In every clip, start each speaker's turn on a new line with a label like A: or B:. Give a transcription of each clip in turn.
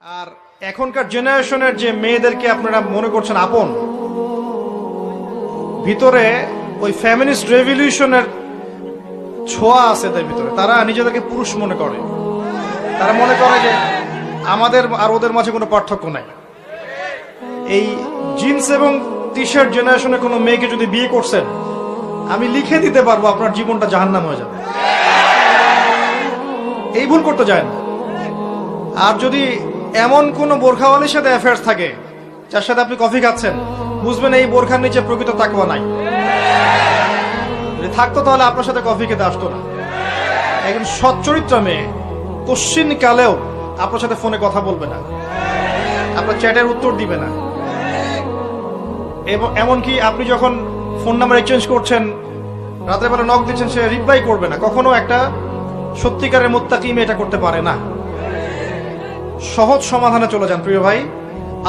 A: আর এখনকার জেনারেশনের যে মেয়েদেরকে আপনারা মনে করছেন আপন, ভিতরে ওই ফেমিনিস্ট রেভলিউশনের ছোঁয়া আছে তাদের ভিতরে। তারা নিজেদেরকে পুরুষ মনে করে, তারা মনে করে যে আমাদের আর ওদের মাঝে কোনো পার্থক্য নাই। এই জিন্স এবং টি শার্ট জেনারেশনে কোনো মেয়েকে যদি বিয়ে করছেন, আমি লিখে দিতে পারবো আপনার জীবনটা জাহান্নাম হয়ে যাবে। এই ভুল করতে যায় না। আর যদি এমন কোন বোরখাওয়ালির সাথে অ্যাফেয়ার্স থাকে যার সাথে আপনি কফি খাচ্ছেন, বুঝবেন এই বোরখার নিচে প্রকৃত তাকওয়া নাই। যদি থাকতো তাহলে আপনার সাথে কফি খেতে আসতো না। একজন সচ্চরিত্র মেয়ে কশ্চিন কালেও আপনার সাথে ফোনে কথা বলবে না, আপনার চ্যাটের উত্তর দিবে না। এবং এমনকি আপনি যখন ফোন নাম্বার এক্সচেঞ্জ করছেন, রাতের বেলা নক দিচ্ছেন, সে রিপ্লাই করবে না। কখনো একটা সত্যিকারের মুত্তাকি মেয়ে এটা করতে পারে না। সহজ সমাধানে চলে যান প্রিয় ভাই।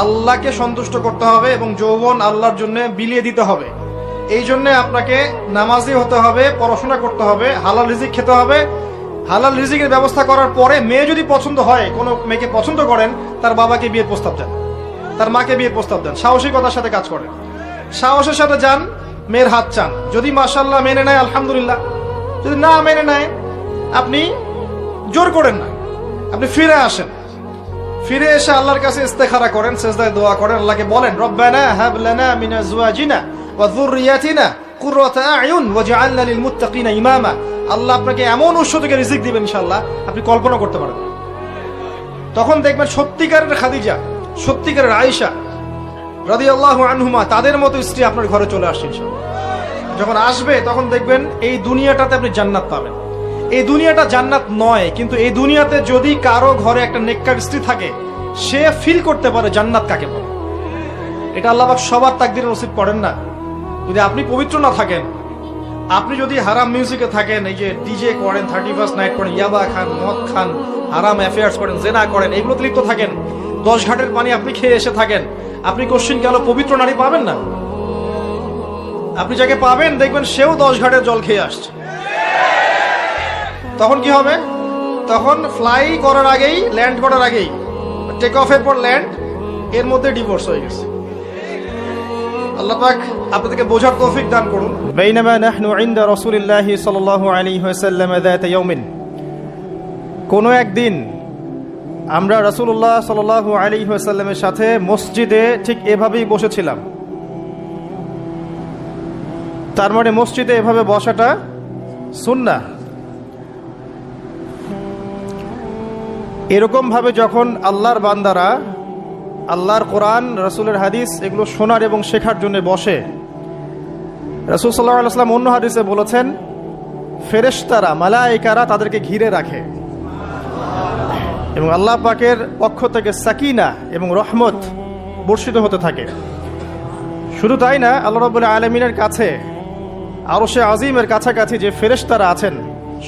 A: আল্লাহকে সন্তুষ্ট করতে হবে এবং যৌবন আল্লাহর জন্য বিলিয়ে দিতে হবে। এই জন্য আপনাকে নামাজি হতে হবে, পড়াশোনা করতে হবে, হালাল রিজিক খেতে হবে। হালাল রিজিকের ব্যবস্থা করার পরে মেয়ে যদি পছন্দ হয়, কোনো মেয়েকে পছন্দ করেন, তার বাবাকে বিয়ের প্রস্তাব দেন, তার মাকে বিয়ের প্রস্তাব দেন। সাহসিকতার সাথে কাজ করেন, সাহসের সাথে যান, মেয়ের হাত চান। যদি মাশাআল্লাহ মেনে নেয় আলহামদুলিল্লাহ, যদি না মেনে নেয় আপনি জোর করেন না, আপনি ফিরে আসেন। ফিরে এসে আল্লাহর কাছে ইস্তেখারা করেন, সেজদায় দোয়া করেন, আল্লাহকে বলেন রব্বানা হাব লানা মিন আজওয়াজিনা ওয়া যুররিয়াতিনা কুররাতা আয়ুন ওয়াজআলনা লিল মুত্তাকিনা ইমামা। আল্লাহ আপনাকে এমন উৎস থেকে রিজিক দিবেন ইনশাআল্লাহ আপনি কল্পনা করতে পারবেন। তখন দেখবেন সত্যিকারের খাদিজা, সত্যিকারের আয়েশা রাদিয়াল্লাহু আনহুমা, তাদের মতো স্ত্রী আপনার ঘরে চলে আসছে ইনশাআল্লাহ। যখন আসবে তখন দেখবেন এই দুনিয়াটাতে আপনি জান্নাত পাবেন। এই দুনিয়াটা জান্নাত নয়, কিন্তু এই দুনিয়াতে যদি কারো ঘরে একটা নেককার স্ত্রী থাকে, সে ফিল করতে পারে জান্নাত কাকে বলে। এটা আল্লাহ পাক সবার তাকদীরে নসিব করেন না। যদি আপনি পবিত্র না থাকেন, আপনি যদি হারাম মিউজিকে থাকেন, এই যে ডিজে করেন, 31st নাইট করেন, ইয়াবা খান, মদ খান, হারাম অ্যাফেয়ার্স করেন, জেনা করেন, এগুলোতে লিপ্ত থাকেন, 10 ঘাটের পানি আপনি খেয়ে এসে থাকেন, আপনি কোশ্চিন কালো পবিত্র নারী পাবেন না। আপনি যাকে পাবেন দেখবেন সেও 10 ঘাটের জল খেয়ে আসছে। তখন কি হবে? তখন ফ্লাই করার আগেই, ল্যান্ড করার আগেই, টেক অফের পর ল্যান্ড, এর মধ্যে ডিভোর্স হয়ে গেছে। আল্লাহ পাক আপনাদেরকে বোঝার তৌফিক দান করুন। বাইনামা নাহনু ইনদা রাসূলিল্লাহি সাল্লাল্লাহু আলাইহি ওয়াসাল্লাম যাত ইয়াউমিন, কোন একদিন আমরা রাসূলুল্লাহ সাল্লাল্লাহু আলাইহি ওয়াসাল্লামের সাথে মসজিদে ঠিক এভাবেই বসেছিলাম। তার মানে মসজিদে এভাবে বসাটা সুন্নাহ। এরকম ভাবে যখন আল্লাহর বান্দারা আল্লাহর কোরআন, রাসূলের হাদিস এগুলো শোনার এবং শেখার জন্য বসে, রাসূল সাল্লাল্লাহু আলাইহি ওয়াসাল্লাম অন্য হাদিসে বলেছেন ফেরেশতারা, মালায়েকারা তাদেরকে ঘিরে রাখে এবং আল্লাহ পাকের পক্ষ থেকে সাকিনা এবং রহমত বর্ষিত হতে থাকে। শুধু তাই না, আল্লাহ রাব্বুল আলামিনের কাছে, আরশে আজিমের কাছাকাছি যে ফেরেশতারা আছেন,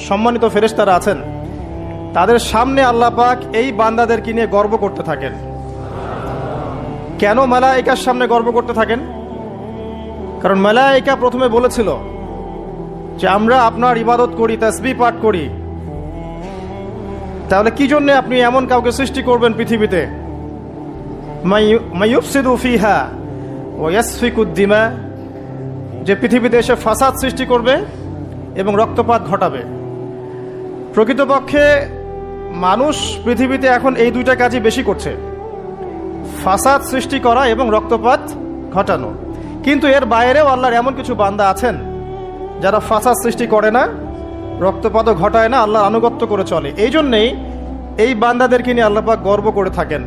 A: সম্মানিত ফেরেশতারা আছেন, তাদের সামনে আল্লাহ পাক এই বান্দাদেরকে নিয়ে গর্ব করতে থাকেন। কেন মালায়েকার সামনে গর্ব করতে থাকেন? কারণ মালায়েকা প্রথমে বলেছিল যে আমরা আপনার ইবাদত করি, তাসবিহ পাঠ করি, তাহলে কি জন্য আপনি এমন কাউকে সৃষ্টি করবেন পৃথিবীতে, মাইয়ুফসিদু ফিহা ওয়া ইয়াসফিকুদ দিমা, যে পৃথিবীতে এসে ফাসাদ সৃষ্টি করবে এবং রক্তপাত ঘটাবে। প্রকৃতপক্ষে মানুষ পৃথিবীতে এখন এই দুইটা কাজই বেশি করছে, ফাসাদ সৃষ্টি করা এবং রক্তপাত ঘটানো। কিন্তু এর বাইরেও আল্লাহর এমন কিছু বান্দা আছেন যারা ফাসাদ সৃষ্টি করে না, রক্তপাতও ঘটায় না, আল্লাহর আনুগত্য করে চলে। এই জন্যেই এই বান্দাদেরকে নিয়ে আল্লাহ পাক গর্ব করে থাকেন।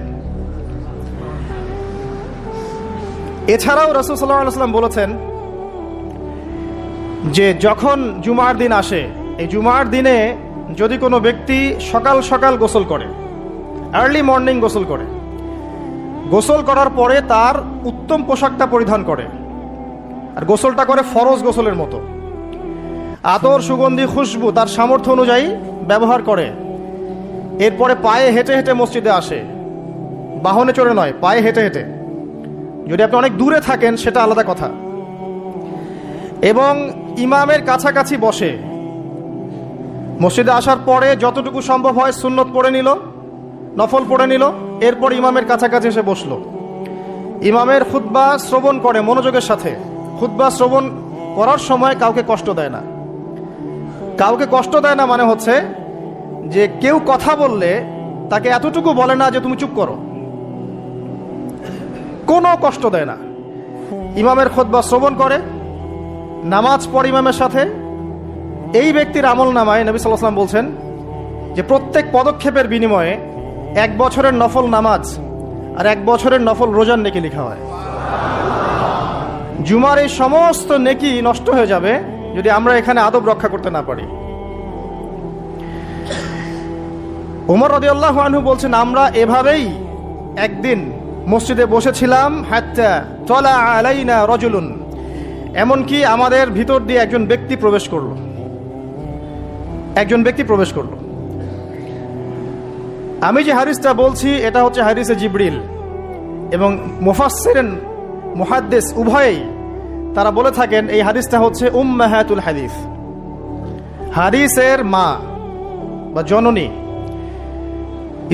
A: এছাড়াও রাসূল সাল্লাল্লাহু আলাইহি ওয়াসাল্লাম বলেছেন যে যখন জুমার দিন আসে, এই জুমার দিনে যদি কোনো ব্যক্তি সকাল সকাল গোসল করে, আর্লি মর্নিং গোসল করে, গোসল করার পরে তার উত্তম পোশাকটা পরিধান করে, আর গোসলটা করে ফরজ গোসলের মতো, আতর, সুগন্ধি, খুশবু তার সামর্থ্য অনুযায়ী ব্যবহার করে, এরপরে পায়ে হেঁটে হেঁটে মসজিদে আসে, বাহনে চড়ে নয়, পায়ে হেঁটে হেঁটে। যদি আপনি অনেক দূরে থাকেন সেটা আলাদা কথা। এবং ইমামের কাছাকাছি বসে মসজিদে আসার পরে যতটুকু সম্ভব হয় সুন্নত পড়ে নিল, নফল পড়ে নিল, এরপর ইমামের কাছাকাছি এসে বসলো। ইমামের খুতবা শ্রবণ করে মনোযোগের সাথে। খুতবা শ্রবণ করার সময় কাউকে কষ্ট দেয় না। কাউকে কষ্ট দেয় না মানে হচ্ছে যে কেউ কথা বললে তাকে এতটুকু বলে না যে তুমি চুপ করো, কোনো কষ্ট দেয় না। ইমামের খুতবা শ্রবণ করে, নামাজ পড়ে ইমামের সাথে। এই ব্যক্তির আমল নামায় নবী সাল্লাল্লাহু আলাইহি ওয়াসাল্লাম বলছেন যে প্রত্যেক পদক্ষেপের বিনিময়ে 1 বছরের নফল নামাজ আর 1 বছরের নফল রোজার নেকি লেখা হয়। জুমার এই সমস্ত নেকি নষ্ট হয়ে যাবে যদি আমরা এখানে আদব রক্ষা করতে না পারি। ওমর রাদিয়াল্লাহু আনহু বলছেন, আমরা এভাবেই একদিন মসজিদে বসেছিলাম, হাত্তা তালা আলাইনা রাজুলুন, এমনকি আমাদের ভিতর দিয়ে একজন ব্যক্তি প্রবেশ করলো। আমি যে হাদিসটা বলছি এটা হচ্ছে হাদিসে জিবরিল, এবং মুফাসসিরিন মুহাদ্দিস উভয়েই তারা বলে থাকেন এই হাদিসটা হচ্ছে উম্মাহাতুল হাদিস, হাদিসের মা বা জননী।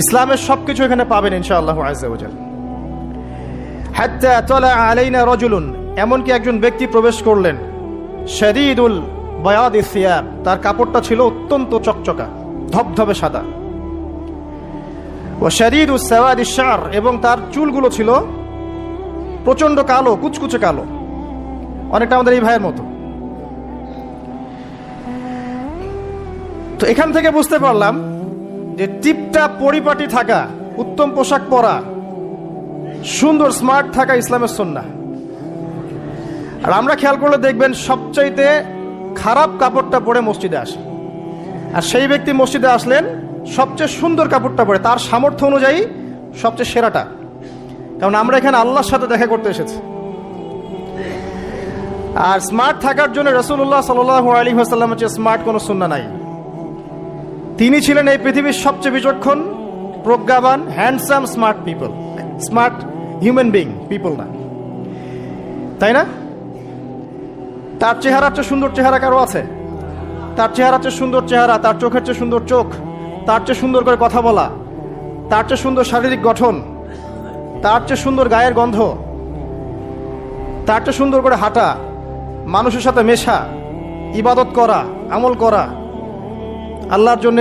A: ইসলামের সবকিছু এখানে পাবেন ইনশাআল্লাহ আযজা ওয়া জাল। হাত্তা তালা আলাইনা রাজুলুন, এমনকি একজন ব্যক্তি প্রবেশ করলেন, শাদীদুল বায়াদিস সিয়াব, তার কাপড়টা ছিল অত্যন্ত চকচকা ধবধবে সাদা, ওয়া শাদীদুস সাওয়াদিশ শা'r, এবং তার চুলগুলো ছিল প্রচন্ড কালো, কুচকুচে কালো, অনেকটা আমাদের এই ভাইয়ের মতো। তো এখান থেকে বুঝতে পারলাম যে টিপটাপ পরিপাটি থাকা, উত্তম পোশাক পরা, সুন্দর স্মার্ট থাকা ইসলামের সুন্নাহ। আর আমরা খেয়াল করলে দেখবেন সবচাইতে খারাপ কাপড়টা পরে মসজিদে আসে, আর সেই ব্যক্তি মসজিদে আসলেন সবচেয়ে সুন্দর কাপড়টা পরে, তার সামর্থ্য অনুযায়ী সবচেয়ে সেরাটা। কারণ আমরা এখানে আল্লাহর সাথে দেখা করতে এসেছি। আর স্মার্ট থাকার জন্য রাসূলুল্লাহ সাল্লাল্লাহু আলাইহি ওয়াসাল্লামের চেয়ে স্মার্ট কোনো সুন্নাহ নাই। তিনি ছিলেন এই পৃথিবীর সবচেয়ে বিচক্ষণ, প্রজ্ঞাবান, handsome, smart people, smart human being people না, তাই না? তার চেহারার চেয়ে সুন্দর চেহারা কারো আছে? তার চেহারার চেয়ে সুন্দর চেহারা, তার চোখের চেয়ে সুন্দর চোখ, তার চেয়ে সুন্দর করে কথা বলা, তার চেয়ে সুন্দর শারীরিক গঠন, তার চেয়ে সুন্দর গায়ের গন্ধ, তার চেয়ে সুন্দর করে হাঁটা, মানুষের সাথে মেশা, ইবাদত করা, আমল করা, আল্লাহর জন্য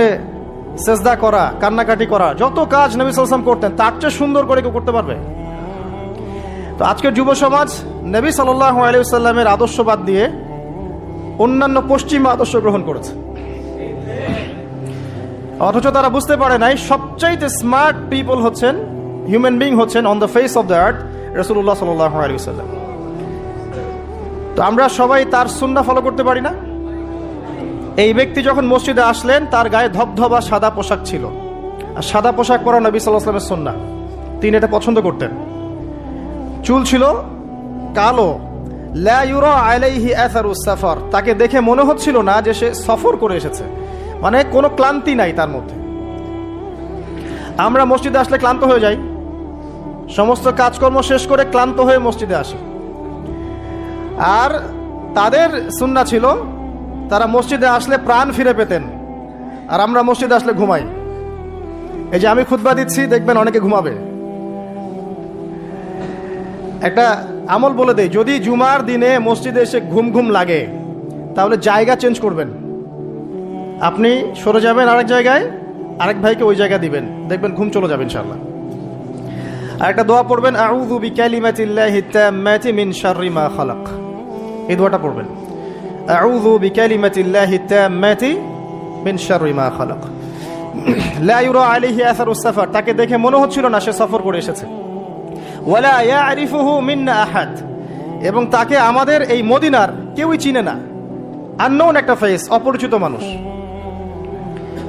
A: সেজদা করা, কান্নাকাটি করা, যত কাজ নবী সাল্লাল্লাহু আলাইহি ওয়াসাল্লাম করতেন তার চেয়ে সুন্দর করে কেউ করতে পারবে? তো আজকের যুব সমাজ নবী সাল্লাল্লাহু আলাইহি ওয়াসাল্লামের আদর্শ বাদ দিয়ে অন্যান্য পশ্চিমা আদর্শ গ্রহণ করেছে, অথচ তারা বুঝতে পারে নাই সবচাইতে স্মার্ট পিপল হচ্ছেন, হিউম্যান বিং হচ্ছেন on the face of the earth রাসূলুল্লাহ সাল্লাল্লাহু আলাইহি ওয়াসাল্লাম। তো আমরা সবাই তার সুন্নাহ ফলো করতে পারি না? এই ব্যক্তি যখন মসজিদে আসলেন তার গায়ে ধবধবা সাদা পোশাক ছিল, আর সাদা পোশাক পরা নবী সাল্লাল্লাহু আলাইহি ওয়াসাল্লামের সুন্নাহ, তিনি এটা পছন্দ করতেন। চুল ছিল কালো, লা ইউরা আলাইহি আসারুস সাফার, তাকে দেখে মনে হচ্ছিল না যে সে সফর করে এসেছে, মানে কোনো ক্লান্তি নাই তার মধ্যে। আমরা মসজিদে আসলে ক্লান্ত হয়ে যাই, সমস্ত কাজকর্ম শেষ করে ক্লান্ত হয়ে মসজিদে আসি, আর তাদের সুন্নাহ ছিল তারা মসজিদে আসলে প্রাণ ফিরে পেতেন, আর আমরা মসজিদে আসলে ঘুমাই। এই যে আমি খুতবা দিচ্ছি, দেখবেন অনেকে ঘুমাবে। একটা আমল বলে দেই, যদি জুমার দিনে মসজিদে এসে ঘুম ঘুম লাগে তাহলে জায়গা চেঞ্জ করবেন, আপনি সরে যাবেন আরেক জায়গায়, আরেক ভাইকে ওই জায়গা দিবেন, দেখবেন ঘুম চলে যাবে ইনশাআল্লাহ। আর একটা দোয়া পড়বেন, আউযু বিকালিমাতিল্লাহি তাম্মাতি মিন শাররি মা খালাক, এই দোয়াটা পড়বেন, আউযু বিকালিমাতিল্লাহি তাম্মাতি মিন শাররি মা খালাক। লা ইউরা আলাইহি আসারুস সাফার, তাকে দেখে মনে হচ্ছিল না সে সফর করে এসেছে। ওয়ালা ইয়ারিফুহু মিন্না আহাদ, এবং তাকে আমাদের এই মদিনার কেউই চিনে না, আননোন একটা ফেস, অপরিচিত মানুষ,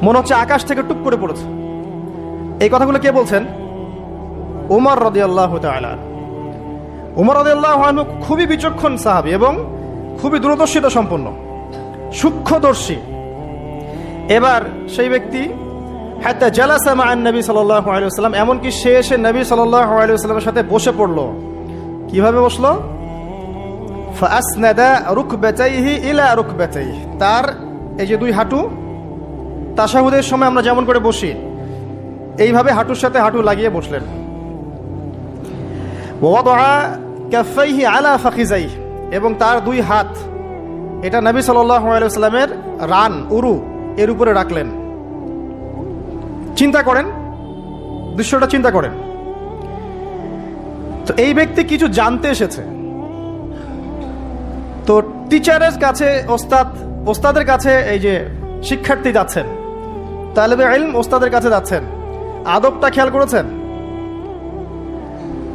A: মনে হচ্ছে আকাশ থেকে টুপ করে পড়েছে। এই কথাগুলো কে বলছেন? ওমর রাদিয়াল্লাহু তাআলা। ওমর রাদিয়াল্লাহু আনহু খুবই বিচক্ষণ সাহাবী এবং খুবই দূরদর্শিতা সম্পন্ন, সূক্ষ্মদর্শী। এবার সেই ব্যক্তি হাত্তা জালাসা মা নবী সাল্লাল্লাহু আলাইহি ওয়াসাল্লাম, এমনকি সে এসে নবী সাল্লাল্লাহু আলাইহি ওয়াসাল্লামের সাথে বসে পড়লো। কিভাবে বসলো? ফাসনাদা রুকবাতাইহি ইলা রুকবাতাইহি, তার এই যে দুই হাঁটু তাশাহুদের সময় আমরা যেমন করে বসি, এইভাবে হাঁটুর সাথে হাঁটু লাগিয়ে বসলেন। ওয়াদাআ কাফাইহি আলা ফাখিজাইহি, এবং তার দুই হাত এটা নবী সাল্লাল্লাহু আলাইহি ওয়াসাল্লামের রান উরু এর উপরে রাখলেন। চিন্তা করেন, দৃশ্যটা চিন্তা করেন। তো এই ব্যক্তি কিছু জানতে এসেছে। তো টিচারের কাছে ওস্তাদের কাছে এই যে শিক্ষার্থী যাচ্ছেন, তালেবে ইলম ওস্তাদের কাছে যাচ্ছেন, আদবটা খেয়াল করেছেন?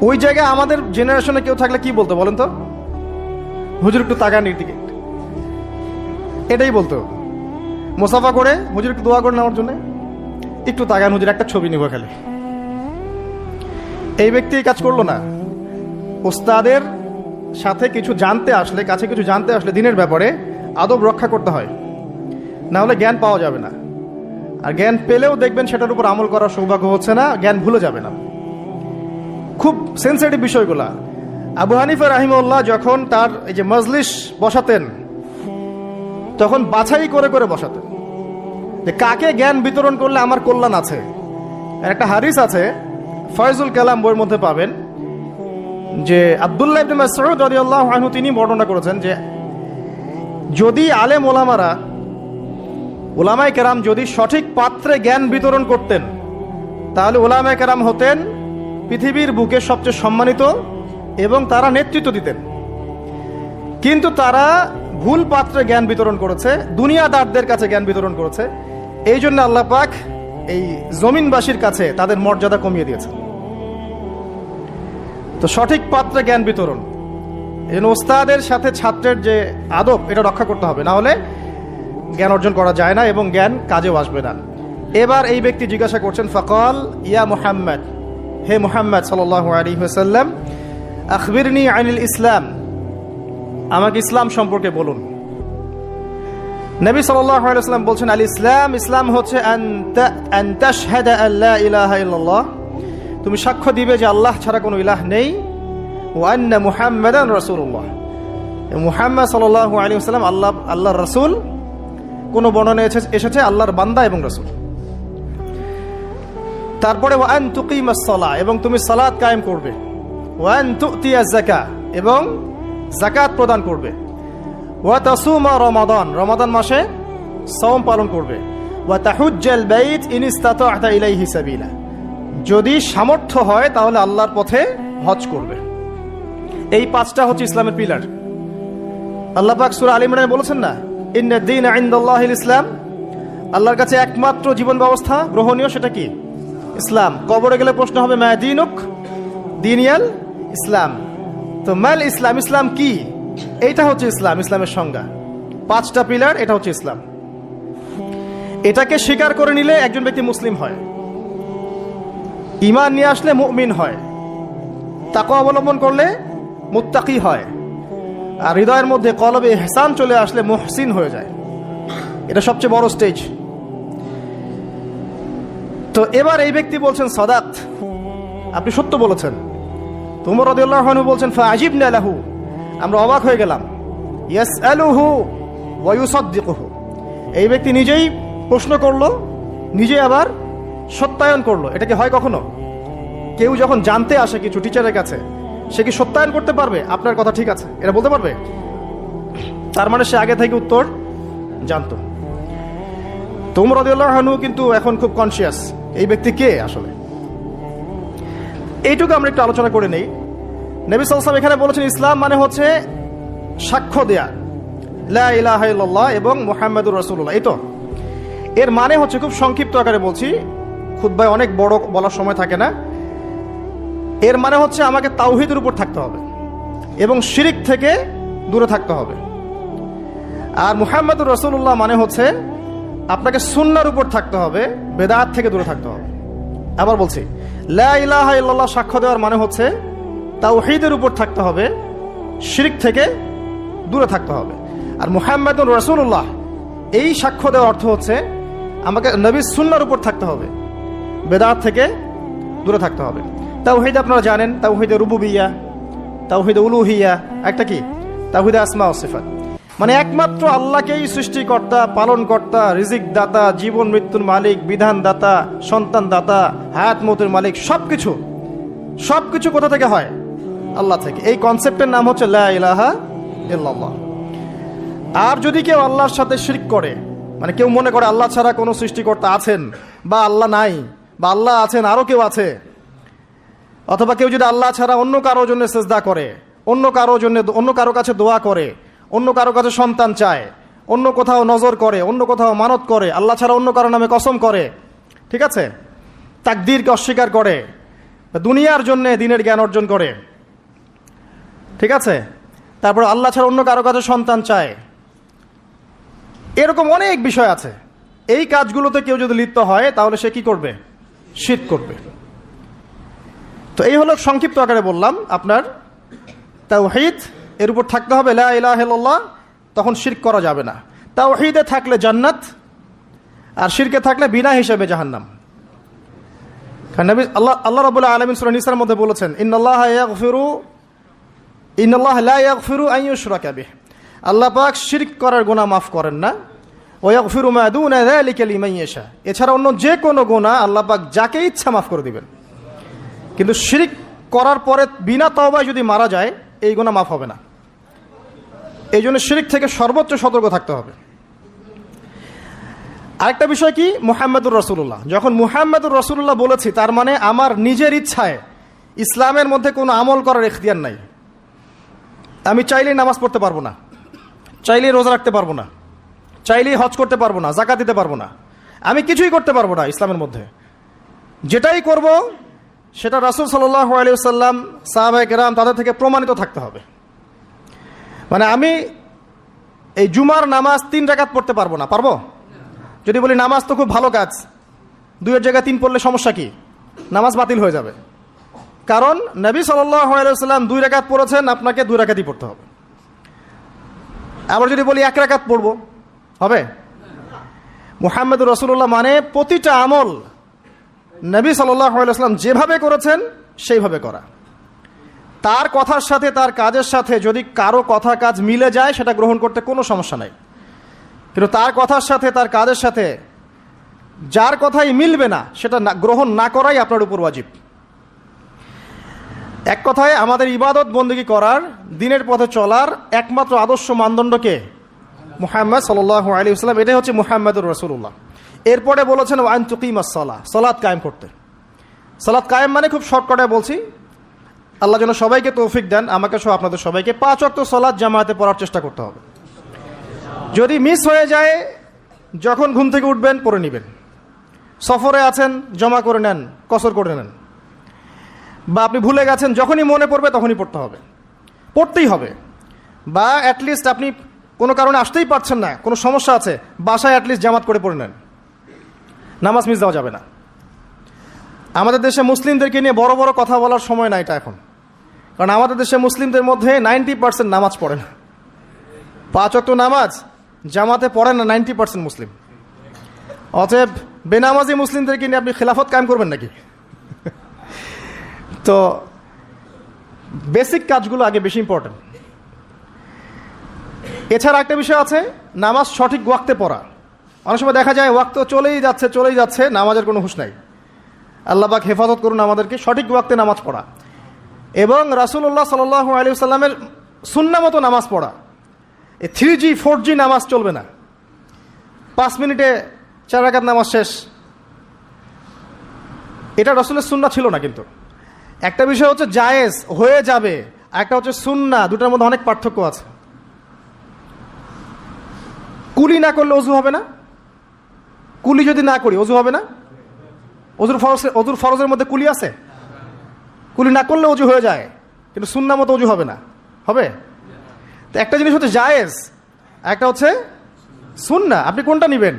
A: ওই জায়গায় আমাদের জেনারেশনে কেউ থাকলে কি বলতো বলেন তো? হুজুর একটু তাকান দিকে, এটাই বলতো। মুসাফা করে হুজুর একটু দোয়া করে নেওয়ার জন্য, একটু তাকান হুজুর, একটা ছবি নিব খালি। এই ব্যক্তি এই কাজ করলো না। ওস্তাদের সাথে কিছু জানতে আসলে, কাছে কিছু জানতে আসলে দিনের ব্যাপারে আদব রক্ষা করতে হয়, না হলে জ্ঞান পাওয়া যাবে না। আর জ্ঞান পেলেও দেখবেন সেটার উপর আমল করার সৌভাগ্য হচ্ছে না, জ্ঞান ভুলে যাবে না। খুব সেন্সিটিভ বিষয়গুলা। আবু হানিফা রাহিমাহুল্লাহ যখন তার এই যে মজলিস বসাতেন, তখন বাছাই করে করে বসাতেন যে কাকে জ্ঞান বিতরণ করলে আমার কল্যাণ আছে। একটা হাদিস আছে, ফয়জুল কালাম বইয়ের মধ্যে পাবেন, যে আব্দুল্লাহ ইবনে মাসউদ রাদিয়াল্লাহু আনহু তিনি বর্ণনা করেছেন যে যদি আলেম ওলামায়ে কেরাম যদি সঠিক পাত্রে জ্ঞান বিতরণ করতেন, তাহলে ওলামায়ে কেরাম হতেন পৃথিবীর বুকে সবচেয়ে সম্মানিত এবং তারা নেতৃত্ব দিতেন। কিন্তু তারা ভুল পাত্রে জ্ঞান বিতরণ করেছে, দুনিয়াদারদের কাছে জ্ঞান বিতরণ করেছে। এই জন্য আল্লাহ পাক এই জমিনবাসীর কাছে তাদের মর্যাদা কমিয়ে দিয়েছে। তো সঠিক পাত্রে জ্ঞান বিতরণ, এই ওস্তাদের সাথে ছাত্রের যে আদব, এটা রক্ষা করতে হবে, না হলে জ্ঞান অর্জন করা যায় না এবং জ্ঞান কাজেও আসবে না। এবার এই ব্যক্তি জিজ্ঞাসা করছেন, ফাকাল ইয়া মুহাম্মদ, হে মুহাম্মদ সাল্লাল্লাহু আলাইহি ওয়াসাল্লাম, আখবিরনি আনিল ইসলাম, আমাকে ইসলাম সম্পর্কে বলুন। নবী সাল্লাল্লাহু আলাইহি ওয়াসাল্লাম বলছেন, আল ইসলাম, ইসলাম হচ্ছে আন তাশহাদা আল্লা ইলাহা ইল্লাল্লাহ, তুমি সাক্ষ্য দিবে যে আল্লাহ ছাড়া কোনো ইলাহ নেই, ওয়া আন্না মুহাম্মাদান রাসূলুল্লাহ, মুহাম্মদ সাল্লাল্লাহু আলাইহি ওয়াসাল্লাম আল্লাহর রাসূল। কোন বর্ণনায় এসেছে আল্লাহর বান্দা এবং রাসূল। তারপরে ওয়া আন তুকিমাস সালাহ, এবং তুমি সালাত কায়েম করবে, ওয়া আন তুতিয়াজ যাকাত, এবং যাকাত প্রদান করবে, ওয়া তাসুমা রমাদান, রমাদান মাসে সাওম পালন করবে, ওয়া তাহুজ্জাল বাইত ইন ইসতাতা'তা ইলাইহি সাবিলা, যদি সামর্থ্য হয় তাহলে আল্লাহর পথে হজ করবে। এই পাঁচটা হচ্ছে ইসলামের পিলার। আল্লাহ পাক সূরা আলে ইমরানে বলেছেন না, ইন্নাদ দীনা ইনদাল্লাহিল ইসলাম, আল্লাহর কাছে একমাত্র জীবন ব্যবস্থা গ্রহণীয় সেটা কি? ইসলাম। কবরে গেলে প্রশ্ন হবে, মা দীনুক, দীনিয়াল ইসলাম। তো মাল ইসলাম, ইসলাম কি? এইটা হচ্ছে ইসলাম, ইসলামের সংজ্ঞা। পাঁচটা পিলার, এটা হচ্ছে ইসলাম। এটাকে স্বীকার করে নিলে একজন ব্যক্তি মুসলিম হয়, ঈমান নিয়ে আসলে মুমিন হয়, তাকওয়া অবলম্বন করলে মুত্তাকি হয়, আর হৃদয়ের মধ্যে কলবে ইহসান চলে আসলে মুহসিন হয়ে যায়। এটা সবচেয়ে বড় স্টেজ। তো এবার এই ব্যক্তি বলছেন, সাদাত, আপনি সত্য বলেছেন। উমর রাদিয়াল্লাহু আনহু বলছেন, ফাআজিবনা লাহু, আমরা অবাক হয়ে গেলাম। ইয়াসআলুহু ওয়া ইউসাদ্দিকুহু, এই ব্যক্তি নিজেই প্রশ্ন করলো, নিজে আবার সত্যায়ন করলো। এটা কি হয় কখনো? কেউ যখন জানতে আসে কিছু টিচারের কাছে, সে কি সত্যায়ন করতে পারবে আপনার কথা ঠিক আছে এটা বলতে পারবে? তার মানে সে আগে থেকে উত্তর জানতো। তো উমর রাদিয়াল্লাহু আনহু কিন্তু এখন খুব কনসিয়াস, এই ব্যক্তি কে আসলে। এইটুকু আমরা একটু আলোচনা করে নেই। নবী সাল্লাল্লাহু আলাইহি ওয়াসাল্লাম এখানে বলেছেন ইসলাম মানে হচ্ছে সাক্ষ্য দেয়া লা ইলাহা ইল্লাল্লাহ এবং মুহাম্মাদুর রাসূলুল্লাহ। এই তো এর মানে হচ্ছে, খুব সংক্ষিপ্ত আকারে বলছি, খুতবায় অনেক বড় বলার সময় থাকে না। এর মানে হচ্ছে আমাকে তাওহীদের উপর থাকতে হবে এবং শিরক থেকে দূরে থাকতে হবে। আর মুহাম্মাদুর রাসূলুল্লাহ মানে হচ্ছে আপনাকে সুন্নাহর উপর থাকতে হবে, বেদাত থেকে দূরে থাকতে হবে। আবার বলছি, লা ইলাহা ইল্লাল্লাহ সাক্ষ্য দেওয়ার মানে হচ্ছে তাওহীদের উপর থাকতে হবে, শিরক থেকে দূরে থাকতে হবে। আর মুহাম্মাদুর রাসূলুল্লাহ, এই সাক্ষ্য দেওয়ার অর্থ হচ্ছে আমাকে নবীর সুন্নাহর উপর থাকতে হবে, বেদাত থেকে দূরে থাকতে হবে। তাওহীদ আপনারা জানেন, তাওহীদে রুবুবিয়্যাহ, তাওহীদে উলুহিয়্যাহ, একটা কি তাওহীদে আসমা ও সিফাত। মানে একমাত্র আল্লাহকেই সৃষ্টিকর্তা, পালনকর্তা, রিজিক দাতা, জীবন মৃত্যুর মালিক, বিধান দাতা, সন্তান দাতা, হায়াত মতের মালিক, সবকিছু কোথা থেকে হয়? আল্লাহ থেকে। এই কনসেপ্টের নাম হচ্ছে লা ইলাহা ইল্লাল্লাহ। আর যদি কেউ আল্লাহর সাথে শিরক করে, মানে কেউ মনে করে আল্লাহ ছাড়া কোনো সৃষ্টিকর্তা আছেন, বা আল্লাহ নাই, বা আল্লাহ আছেন আরো কেউ আছে, অথবা কেউ যদি আল্লাহ ছাড়া অন্য কারোর জন্য সেজদা করে, অন্য কারো কাছে দোয়া করে, অন্য কারো কাছে সন্তান চায়, অন্য কোথাও নজর করে, অন্য কোথাও মানত করে, আল্লাহ ছাড়া অন্য কারো নামে কসম করে, ঠিক আছে, তাকদীরকে অস্বীকার করে, দুনিয়ার জন্য দিনের জ্ঞান অর্জন করে, ঠিক আছে, তারপর আল্লাহ ছাড়া অন্য কারো কাছে সন্তান চায়, এরকম অনেক বিষয় আছে। এই কাজগুলোতে কেউ যদি লিপ্ত হয় তাহলে সে কি করবে? শিরক করবে। তো এই হলো সংক্ষিপ্ত আকারে বললাম আপনার তাওহীদ, এর উপর থাকতে হবে লা ইলাহা ইল্লাল্লাহ, তখন শিরক করা যাবে না। তাওহীদে থাকলে জান্নাত, আর শিরকে থাকলে বিনা হিসাবে জাহান্নাম। কারণ নবী আল্লাহ রাব্বুল আলামিন সূরা নিসার মধ্যে বলেছেন, ইন্নাল্লাহা লা ইয়াগফিরু আন ইউশরাকা বিহি, আল্লাহ পাক শিরক করার গুনাহ মাফ করেন না, ওয়া ইয়াগফিরু মা দুনা যালিকা লিমান ইয়াশা, এছাড়া অন্য যে কোনো গুনাহ আল্লাহ পাক যাকে ইচ্ছা মাফ করে দিবেন। কিন্তু শিরক করার পরে বিনা তওবায় যদি মারা যায়, এই গুনাহ মাফ হবে না। এই জন্য শিরক থেকে সর্বোচ্চ সতর্ক থাকতে হবে। আরেকটা বিষয় কি, মুহাম্মাদুর রাসূলুল্লাহ। যখন মুহাম্মাদুর রাসূলুল্লাহ বলেছি, তার মানে আমার নিজের ইচ্ছায় ইসলামের মধ্যে কোনো আমল করার ইখতিয়ার নাই। আমি চাইলেই নামাজ পড়তে পারবো না, চাইলেই রোজা রাখতে পারবো না, চাইলেই হজ করতে পারবো না, যাকাত দিতে পারবো না, আমি কিছুই করতে পারবো না ইসলামের মধ্যে। যেটাই করব সেটা রাসূল সাল্লাল্লাহু আলাইহি ওয়াসাল্লাম, সাহাবায়ে কেরাম তাদের থেকে প্রমাণিত থাকতে হবে। মানে আমি এই জুমার নামাজ 3 রাকাত পড়তে পারবো না, পারবো? যদি বলি নামাজ তো খুব ভালো কাজ, 2-এর জায়গায় 3 পড়লে সমস্যা কি? নামাজ বাতিল হয়ে যাবে। কারণ নবী সাল্লাল্লাহু আলাইহি ওয়াসাল্লাম 2 রাকাত পড়েছেন, আপনাকে 2 রাকাতই পড়তে হবে। আবার যদি বলি 1 রাকাত পড়বো, হবে? মুহাম্মদুর রাসূলুল্লাহ মানে প্রতিটা আমল নবী সাল্লাল্লাহু আলাইহি ওয়াসাল্লাম যেভাবে করেছেন সেইভাবে করা। তার কথার সাথে তার কাজের সাথে যদি কারো কথা কাজ মিলে যায়, সেটা গ্রহণ করতে কোনো সমস্যা নাই। কিন্তু তার কথার সাথে তার কাজের সাথে যার কথাই মিলবে না, সেটা গ্রহণ না করাই আপনার উপর ওয়াজিব। এক কথায় আমাদের ইবাদত বন্দেগী করার, দিনের পথে চলার একমাত্র আদর্শ মানদণ্ডকে মুহাম্মদ সাল্লাল্লাহু আলাইহি ওয়াসাল্লাম, এটাই হচ্ছে মুহাম্মাদুর রাসূলুল্লাহ। এরপরে বলেছেন ওয়া আন তুকিমাস সালাহ, সালাত কায়েম করতে। সালাত কায়েম মানে খুব শর্টকাটে বলছি, আল্লাহ যেন সবাইকে তৌফিক দেন, আমাকে সহ আপনাদের সবাইকে 5 ওয়াক্ত সালাত জামাতে পড়ার চেষ্টা করতে হবে। যদি মিস হয়ে যায়, যখন ঘুম থেকে উঠবেন পড়ে নেবেন। সফরে আছেন, জমা করে নেন, কসর করে নেন। বা আপনি ভুলে গেছেন, যখনই মনে পড়বে তখনই পড়তে হবে, পড়তেই হবে। বা অ্যাটলিস্ট আপনি কোনো কারণে আসতেই পারছেন না, কোনো সমস্যা আছে, বাসায় অ্যাটলিস্ট জামাত করে পড়ে নেন, নামাজ মিস দেওয়া যাবে না। আমাদের দেশে মুসলিমদেরকে নিয়ে বড় বড় কথা বলার সময় না এটা এখন। কারণ আমাদের দেশে মুসলিমদের মধ্যে 90% নামাজ পড়ে না। 5 ওয়াক্ত নামাজ জামাতে পড়ে না 90% মুসলিম। অতএব বেনামাজি মুসলিমদেরকে নিয়ে আপনি খেলাফত কায়েম করবেন নাকি? তো বেসিক কাজগুলো আগে বেশি ইম্পর্টেন্ট। এছাড়া একটা বিষয় আছে, নামাজ সঠিক ওয়াক্তে পড়া। অনেক সময় দেখা যায় ওয়াক্ত চলেই যাচ্ছে, নামাজের কোনো হুঁশ নাই। আল্লাহ পাক হেফাজত করুন আমাদেরকে। সঠিক ওয়াক্তে নামাজ পড়া এবং রাসূলুল্লাহ সাল্লাল্লাহু আলাইহি ওয়াসাল্লামের সুন্নাহ মতো নামাজ পড়া। এই 3G 4G নামাজ চলবে না। 5 মিনিটে 4 রাকাত নামাজ শেষ, এটা রাসূলের সুন্নাহ ছিল না। কিন্তু একটা বিষয় হচ্ছে জায়েজ হয়ে যাবে, একটা হচ্ছে সুন্নাহ, দুটার মধ্যে অনেক পার্থক্য আছে। কুলি না করলে অজু হবে না, কুলি যদি না করি অজু হবে না। অজুর ফরজের মধ্যে কুলি আছে, কুলি না করলে অজু হয়ে যায়, কিন্তু সুন্নাহ মতো অজু হবে না, হবে? তো একটা জিনিস হচ্ছে জায়েজ, একটা হচ্ছে সুন্নাহ। আপনি কোনটা নেবেন?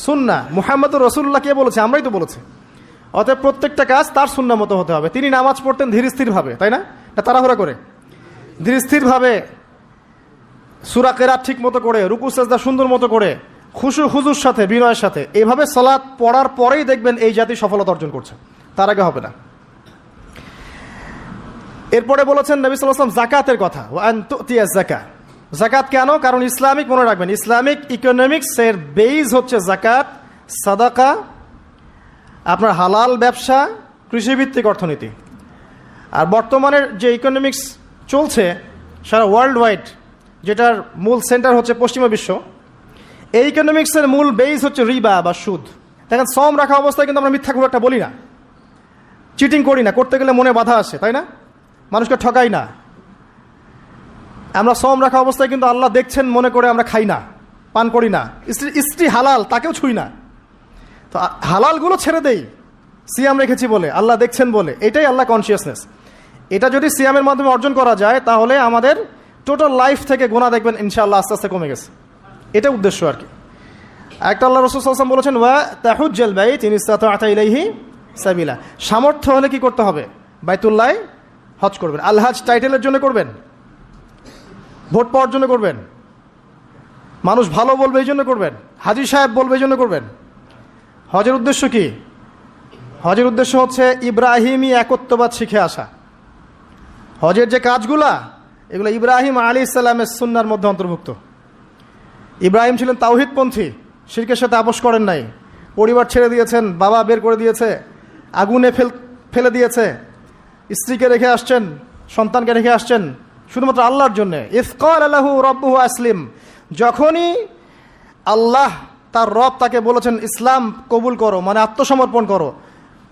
A: সুন্নাহ। মুহাম্মদুর রাসূলুল্লাহ কে বলেছে? আমরাই তো বলেছি। অতএব প্রত্যেকটা কাজ তার সুন্নাহ মতো হতে হবে। তিনি নামাজ পড়তেন ধীর স্থির ভাবে, তাই না? তাড়াহুড়া করে, ধীর স্থির ভাবে, সূরা কেরাত ঠিক মতো করে, রুকু সাজদা সুন্দর মতো করে, খুশু হুজুর সাথে, বিনয়ের সাথে। এইভাবে সালাত পড়ার পরেই দেখবেন এই জাতি সফলতা অর্জন করছে, তার আগে হবে না। এরপরে বলেছেন নবী সাল্লাল্লাহু আলাইহি ওয়াসাল্লাম জাকাতের কথা, ওয়া আন তুতিয়াজ যাকাত। জাকাত কেন? কারণ ইসলামিক, মনে রাখবেন, ইসলামিক ইকোনমিক্সের বেইজ হচ্ছে জাকাত, সাদাকা, আপনার হালাল ব্যবসা, কৃষিভিত্তিক অর্থনীতি। আর বর্তমানের যে ইকোনমিক্স চলছে সারা ওয়ার্ল্ড ওয়াইড, যেটার মূল সেন্টার হচ্ছে পশ্চিমা বিশ্ব, এই ইকোনমিক্সের মূল বেইজ হচ্ছে রিবা বা সুদ। দেখেন, সম রাখা অবস্থায় কিন্তু আমরা মিথ্যা খুব একটা বলি না, চিটিং করি না, করতে গেলে মনে বাধা আসে, তাই না? মানুষকে ঠকাই না। আমরা সম রাখা অবস্থায় কিন্তু আল্লাহ দেখছেন মনে করে আমরা খাই না, পান করি না, স্ত্রী হালাল তাকেও ছুই না। তো হালালগুলো ছেড়ে দেই সিয়াম রেখেছি বলে, আল্লাহ দেখছেন বলে, এটাই আল্লাহ কনসিয়াসনেস। এটা যদি সিয়ামের মাধ্যমে অর্জন করা যায় তাহলে আমাদের টোটাল লাইফ থেকে গুনাহ দেখবেন ইনশাআল্লাহ আস্তে আস্তে কমে গেছে। এটা উদ্দেশ্য আর কি। একটা আল্লাহ রাসূল সাল্লাল্লাহু আলাইহি ওয়াসাল্লাম বলেছেন, ওয়া তাহুজ্জাল বাইত ইন ইসতাতা ইলাইহি সাবিলা, সামর্থ্য হলে কি করতে হবে? বাইতুল্লাহ হজ করবেন। আল হজ টাইটেলের জন্য করবেন? ভোট পাওয়ার জন্য করবেন? মানুষ ভালো বলবে এই জন্য করবেন? হাজী সাহেব বলবে এই জন্য করবেন? হজের উদ্দেশ্য কি? হজের উদ্দেশ্য হচ্ছে ইব্রাহিমী একত্ববাদ শিখে আসা। হজের যে কাজগুলা, এগুলো ইব্রাহিম আলাইহিস সালামের সুন্নাহর মধ্যে অন্তর্ভুক্ত। ইব্রাহিম ছিলেন তাওহীদপন্থী, শিরকের সাথে আপোষ করেন নাই, পরিবার ছেড়ে দিয়েছেন, বাবা বের করে দিয়েছে, আগুনে ফেলে দিয়েছে, স্ত্রীকে রেখে আসছেন, সন্তানকে রেখে আসছেন শুধুমাত্র আল্লাহর জন্যে। ইয ক্বালা লাহু রাব্বুহু আসলিম, যখনই আল্লাহ তার রব তাকে বলেছেন ইসলাম কবুল করো, মানে আত্মসমর্পণ করো,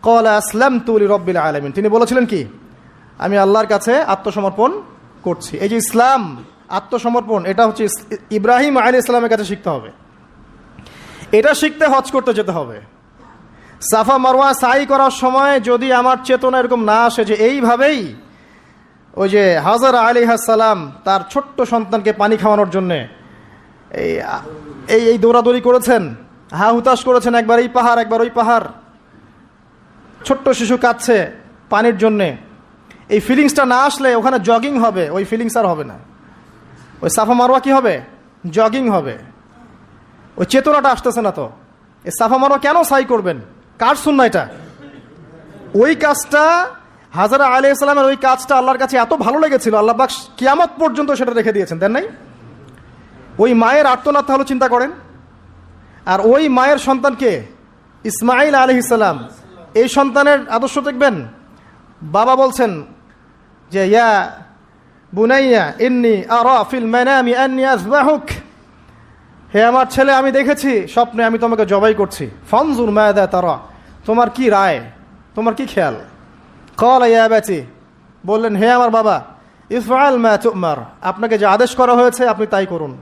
A: ক্বালা আসলামতু লিরাব্বিল আলামিন, তিনি বলেছিলেন কি? আমি আল্লাহর কাছে আত্মসমর্পণ করছি। এই যে ইসলাম, আত্মসমর্পণ, এটা হচ্ছে ইব্রাহিম আলাইহিস সালামের কাছে শিখতে হবে। এটা শিখতে হজ করতে যেতে হবে। সাফা মারওয়া সাই করার সময় যদি আমার চেতনা এরকম না আসে যে এইভাবেই ওই যে হাজারা আলাইহিস সালাম তার ছোট্ট সন্তানকে পানি খাওয়ানোর জন্যে এই দৌড়াদৌড়ি করেছেন, হা হুতাশ করেছেন, একবার এই পাহাড় একবার ওই পাহাড়, ছোট্ট শিশু কাঁদছে পানির জন্যে, এই ফিলিংসটা না আসলে ওখানে জগিং হবে, ওই ফিলিংস আর হবে না। ওই সাফা মারওয়া কি হবে? জগিং হবে। ওই চেতনাটা আসতেছে না। তো এই সাফা মারওয়া কেন সাই করবেন? কার সুন্নাহ এটা? ওই কাজটা হাজরা আলাইহিস সালামের, ওই কাজটা আল্লাহর কাছে এত ভালো লেগেছিল, আল্লাহ পাক কিয়ামত পর্যন্ত সেটা রেখে দিয়েছেন, দেন নাই? ওই মায়ের আর্তনাদ তাহলে চিন্তা করেন। আর ওই মায়ের সন্তানকে ইসমাঈল আলাইহিস সালাম, এই সন্তানের আদর্শ দেখবেন। বাবা বলছেন যে ইয়া বুনাইয়া ইন্নী আরা ফিল মানামি আন্নী আযবাহুক, হে আমার ছেলে, আমি দেখেছি স্বপ্নে আমি তোমাকে জবাই করছি। ফানজুর মাযা তারা, তোমার কি রায়, তোমার কি খেয়াল? ক্বালা ইয়া আবাতি, বললেন হে আমার বাবা, ইফআল মা তুমার, আপনাকে যে আদেশ করা হয়েছে আপনি তাই করুন।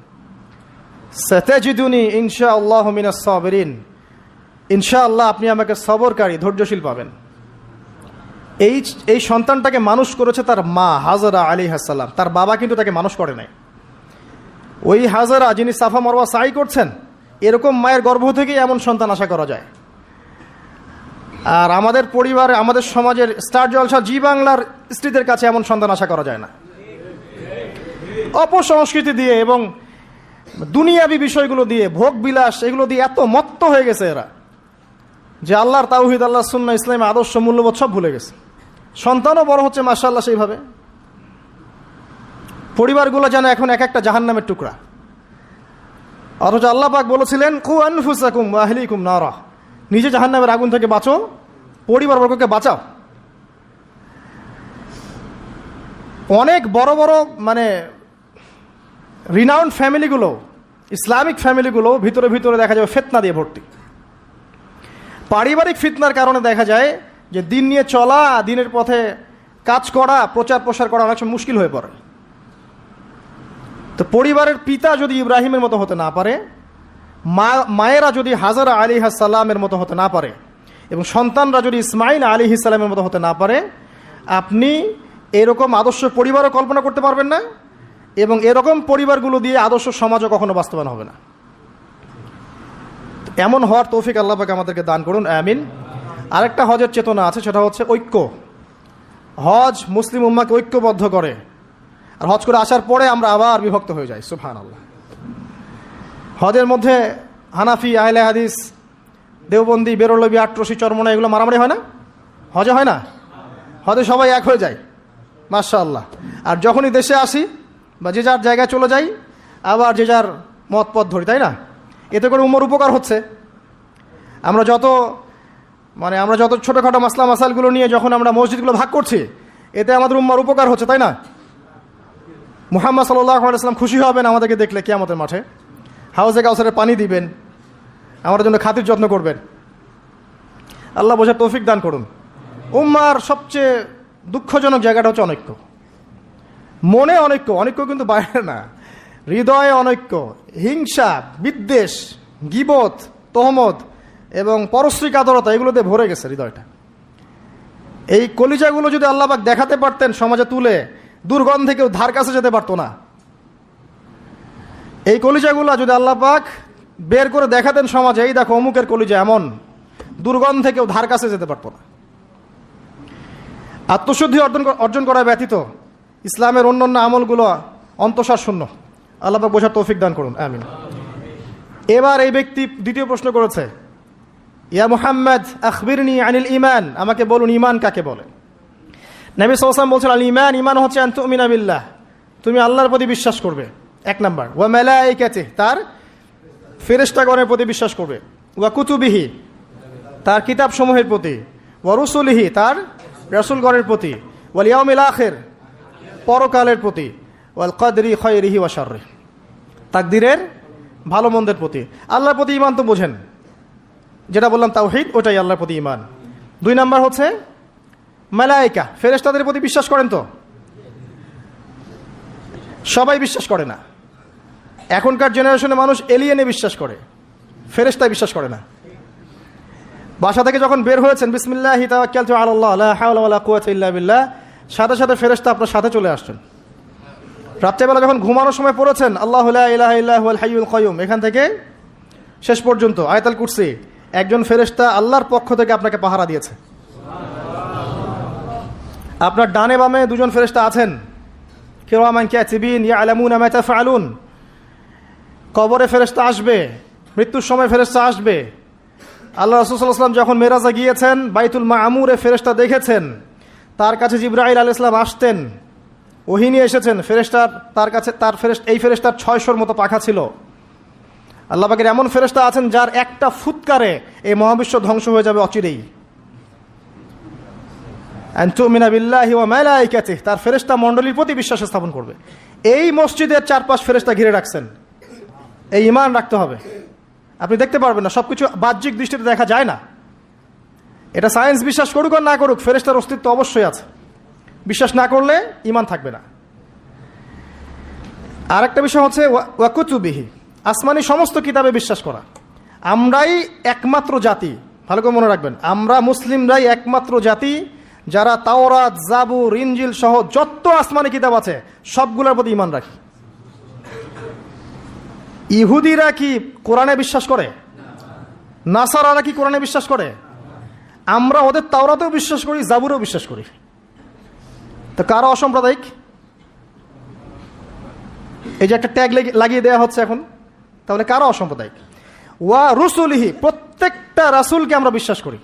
A: সাতাজিদুনি ইনশাআল্লাহু মিনাস সাবিরিন, ইনশাআল্লাহ আপনি আমাকে সবরকারী, ধৈর্যশীল পাবেন। এই সন্তানটাকে মানুষ করেছে তার মা হাজরা আলাইহিস সালাম, তার বাবা কিন্তু তাকে মানুষ করে নাই। ওই হাজরা যিনি সাফা মারওয়া সাই করছেন, এরকম মায়ের গর্ভ থেকেই এমন সন্তান আশা করা যায়। আর আমাদের পরিবারে, আমাদের সমাজের স্টার জলসা জি বাংলার স্ত্রীদের কাছে এমন সন্তান আশা করা যায় না। অপসংস্কৃতি দিয়ে এবং দুনিয়াবি বিষয়গুলো দিয়ে, ভোগ বিলাস, এগুলো দিয়ে এত মত্ত হয়ে গেছে এরা যে আল্লাহর তাওহীদ, আল্লাহর সুন্নাহ, ইসলামের আদর্শ, মূল্যবোধ সব ভুলে গেছে। সন্তানও বড় হচ্ছে মাশাআল্লাহ সেইভাবে। পরিবারগুলো যেন এখন এক একটা জাহান্নামের টুকরা। অথচ আল্লাহ পাক বলেছিলেন কু আনফুসাকুম ওয়া আহলিকুম নারা, নিজে জাহান্নামের আগুন থেকে বাঁচো, পরিবারবর্গকে বাঁচাও। অনেক বড় বড় মানে রিনাউন্ড ফ্যামিলিগুলো, ইসলামিক ফ্যামিলিগুলো ভিতরে ভিতরে দেখা যাবে ফিতনা দিয়ে ভর্তি। পারিবারিক ফিতনার কারণে দেখা যায় যে দিন নিয়ে চলা, দিনের পথে কাজ করা, প্রচার প্রসার করা অনেক সময় মুশকিল হয়ে পড়ে। তো পরিবারের পিতা যদি ইব্রাহিমের মতো হতে না পারে, মায়েরা যদি হাজরা আলাইহিস সালামের মতো হতে না পারে, এবং সন্তানরা যদি ইসমাঈল আলাইহিস সালামের মতো হতে না পারে, আপনি এরকম আদর্শ পরিবারও কল্পনা করতে পারবেন না, এবং এরকম পরিবারগুলো দিয়ে আদর্শ সমাজও কখনো বাস্তবায়ন হবে না। এমন হওয়ার তৌফিক আল্লাহ পাক আমাদেরকে দান করুন, আমিন। আরেকটা হজের চেতনা আছে, সেটা হচ্ছে ঐক্য। হজ মুসলিম উম্মাহকে ঐক্যবদ্ধ করে। আর হজ করে আসার পরে আমরা আবার বিভক্ত হয়ে যাই, সুবহানাল্লাহ। হজের মধ্যে হানাফি, আহলে হাদিস, দেওবন্দি, বেরলবি, আটরশি, চরমনা, এগুলো মারামারি হয় না? হজে হয় না? হজে সবাই এক হয়ে যায়, মাশাআল্লাহ। আর যখনই দেশে আসি বা যে যার জায়গায় চলে যাই, আবার যে যার মত পথ ধরি, তাই না? এতে করে উম্মার উপকার হচ্ছে। আমরা যত ছোটোখাটো মাসলা মাসালগুলো নিয়ে যখন আমরা মসজিদগুলো ভাগ করছি, এতে আমাদের উম্মার উপকার হচ্ছে, তাই না? মুহাম্মদ সাল্লাল্লাহু আলাইহি ওয়াসাল্লাম খুশি হবেন আমাদেরকে দেখলে কিয়ামতের মাঠে, হাউজে কাউসারে পানি দিবেন, আমাদের জন্য খাতির যত্ন করবেন। আল্লাহ বোঝার তৌফিক দান করুন। উম্মার সবচেয়ে দুঃখজনক জায়গাটা হচ্ছে অনৈক্য। মনে অনৈক্য কিন্তু বাইরে না, হৃদয়ে অনৈক্য, হিংসা, বিদ্বেষ, গীবত, তহমত এবং পরশ্রী কাতরতা, এগুলোতে ভরে গেছে হৃদয়টা। এই কলিজাগুলো যদি আল্লাহ পাক দেখাতে পারতেন সমাজে তুলে, দুর্গন্ধে কেউ ধার কাছে যেতে পারতো না। এই কলিজাগুলো যদি আল্লাহ পাক বের করে দেখাতেন সমাজে, এই দেখো অমুকের কলিজা এমন, দুর্গন্ধে কেউ ধার কাছে যেতে পারতো না। আত্মশুদ্ধি অর্জন করা ব্যতীত ইসলামের অন্যান্য আমলগুলো অন্তঃসার শূন্য। আল্লাহ পাক বোঝার তৌফিক দান করুন, আমিন। এবার এই ব্যক্তি দ্বিতীয় প্রশ্ন করেছে, ইয়া মুহাম্মদ আখবিরনি আনিল ঈমান, আমাকে বলুন ঈমান কাকে বলে? নবী সাল্লাল্লাহু আলাইহি ওয়াসাল্লাম বলছেন, আল ঈমান, ঈমান হচ্ছে আন তুমিনা বিল্লাহ, তুমি আল্লাহর প্রতি বিশ্বাস করবে, এক নাম্বার। ওয়া মালাইকাতিহি, তার ফেরেশতাগণের প্রতি বিশ্বাস করবে। ওয়া কুতুবিহি, তার কিতাব সমূহের প্রতি। ওয়া রুসুলিহি, তার রাসূলগণের প্রতি। ওয়াল ইয়াউমিল আখির, পরকালের প্রতি। ওয়াল কদরি খায়রিহি ওয়া শাররিহি, তাকদীরের ভালো মন্দের প্রতি। আল্লাহর প্রতি ঈমান তো বোঝেন, যেটা বললাম তাওহীদ, ওটাই আল্লাহর প্রতি ঈমান। দুই নাম্বার হচ্ছে মালায়েকা, ফেরেশতাদের প্রতি বিশ্বাস করেন তো? সবাই বিশ্বাস করে না। এখনকার জেনারেশনে মানুষ এলিয়েনে বিশ্বাস করে, ফেরেশতায় বিশ্বাস করে না। বাসা থেকে যখন বের হয়েছেন, বিসমিল্লাহি তাওয়াক্কালতু আলাল্লাহ লা হাওলা ওয়ালা কুওয়াতা ইল্লা বিল্লাহ, সাথে সাথে ফেরেশতা আপনার সাথে চলে আসছেন। রাত্রেবেলা যখন ঘুমানোর সময় পড়েছেন আল্লাহু লা ইলাহা ইল্লা হুয়াল হাইয়ুল কাইয়ুম, এখান থেকে শেষ পর্যন্ত আয়াতুল কুরসি, একজন ফেরেশতা আল্লাহর পক্ষ থেকে আপনাকে পাহারা দিয়েছে। আপনার ডানে বামে দুজন ফেরেশতা আছেন, কিরামান কাতিবিন ইয়ালামুনা মা তাফআলুন। কবরে ফেরেশতা আসবে, মৃত্যুর সময় ফেরেশতা আসবে। আল্লাহ রাসূল সাল্লাল্লাহু আলাইহি ওয়াসাল্লাম যখন মেরাজে গিয়েছেন, বাইতুল মামুরে ফেরেশতা দেখেছেন, তার কাছে জিবরাইল আলাইহিস সালাম আসতেন, ওহী নিয়ে এসেছেন। ফেরেশতার তার কাছে এই ফেরেশতার 600-র মতো পাখা ছিল। আল্লাহ পাকের এমন ফেরেশতা আছেন যার একটা ফুৎকারে এই মহাবিশ্ব ধ্বংস হয়ে যাবে অচিরেই। আন তুমিনা বিল্লাহি ওয়া মালাইকাতিহি, তার ফেরেশতা মণ্ডলীর প্রতি বিশ্বাস স্থাপন করবে। এই মসজিদের চারপাশ ফেরেশতা ঘিরে রাখছেন, এই ঈমান রাখতে হবে। আপনি দেখতে পারবেন না, সবকিছু বাহ্যিক দৃষ্টিতে দেখা যায় না। এটা সায়েন্স বিশ্বাস করুক আর না করুক, ফেরেশতার অস্তিত্ব অবশ্যই আছে। বিশ্বাস না করলে ঈমান থাকবে না। আর একটা বিষয় হচ্ছে ওয়া কুতুবিহি, আসমানি সমস্ত কিতাবে বিশ্বাস করা। আমরাই একমাত্র জাতি, ভালো করে মনে রাখবেন, আমরা মুসলিমরাই একমাত্র জাতি যারা তাওরাত, জাবুর, ইনজিল সহ যত আসমানি কিতাব আছে সবগুলোর প্রতি ঈমান রাখি। ইহুদিরা কি কোরআনে বিশ্বাস করে? নাসারারা কি কোরআনে বিশ্বাস করে? আমরা ওদের তাওরাতেও বিশ্বাস করি, জাবুরেও বিশ্বাস করি। তো কারা অসাম্প্রদায়িক? এই যে একটা ট্যাগ লাগিয়ে দেওয়া হচ্ছে এখন, তাহলে কারা অসাম্প্রদায়িক? ওয়া রুসুলিহি, প্রত্যেকটা রাসূলকে আমরা বিশ্বাস করি।